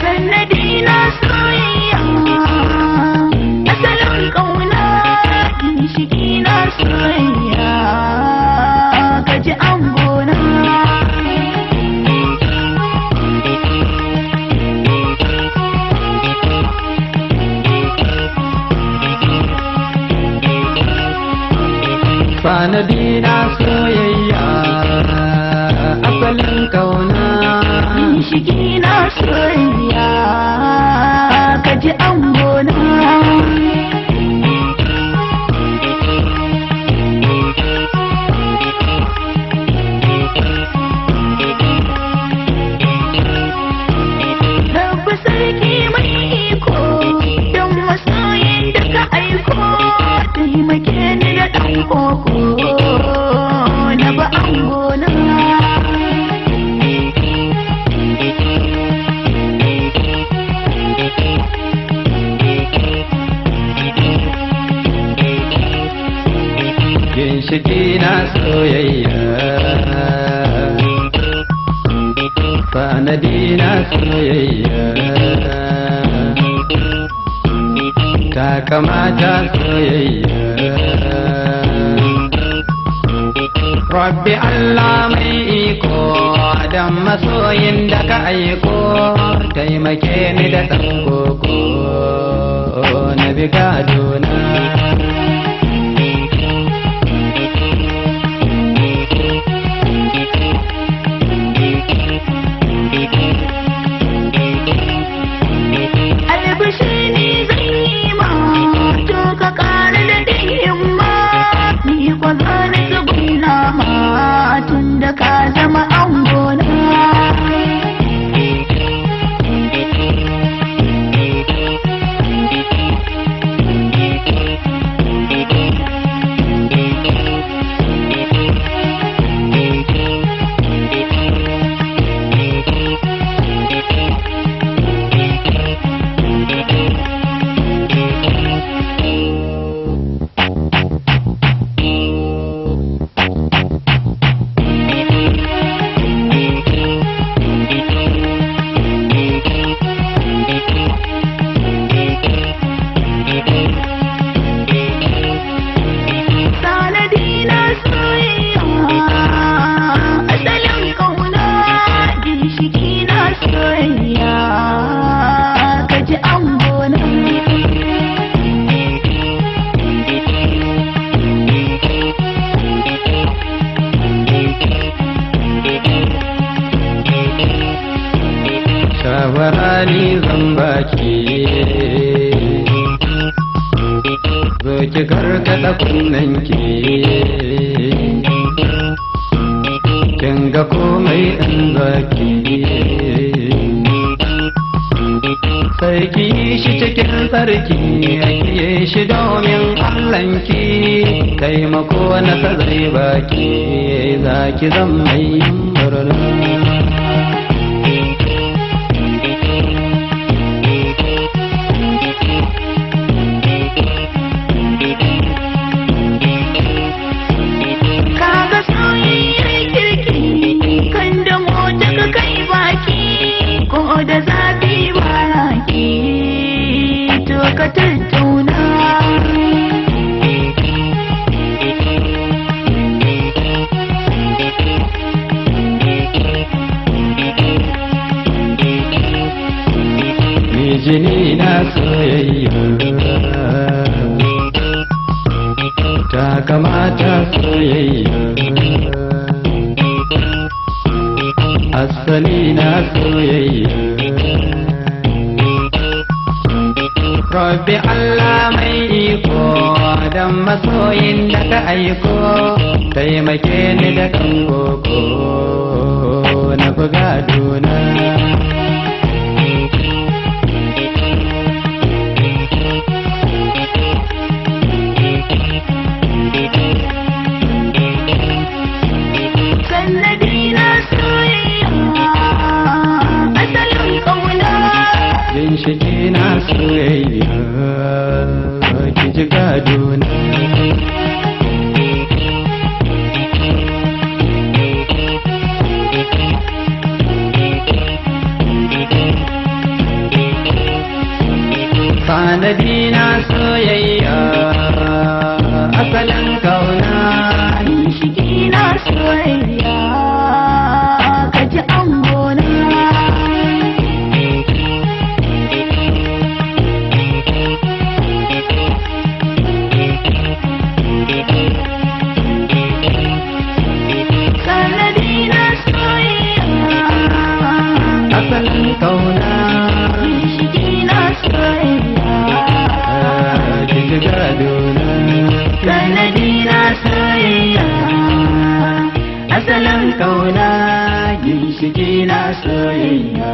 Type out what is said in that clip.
Sanadina soyayya, asalin ƙauna, ginshiki na soyayya, ka ji angona. Sanadina soyayya, asalin ƙauna, Ginshiki na soyayya, ka ji angona. Rabbi sarki mai iko, don masoyin da ka aiko, taimake ni da ɗan koko na ba angona. ginshiki na soyayya, sanadi na soyayya, ta kamata soyayya. Rabbi Allah mai iko, dan masoyin da ka aiko, taimake ni da ɗan koko na bi gadona. Tunda ka zama angona. Shawarani zan baki, zo ki karkata kunnanki, kin ga komai in zaki, sai ki yi shi cikin sarki, ki yi shi domin Allahnki, taimako na ta zai baki, za ki zan mai yin murna. Da zafi baraki to ka tattauna. Jini na soyayya, ta kamata soyayya, asali na soyayya. Rabbi Allah mai iko, dan masoyin da ka aiko, taimake ni da kan koko na buga duna. Ginshiki na soyayya, ki ji gadona. Sanadi na soyayya asalin kauna, Ginshiki na soyayya ka ji angona. Sanadi na soyayya asalin kauna, ginshiki na soyayya kiji gadona. sanadi na soyayya Asalin kauna ginshiki na soyayya.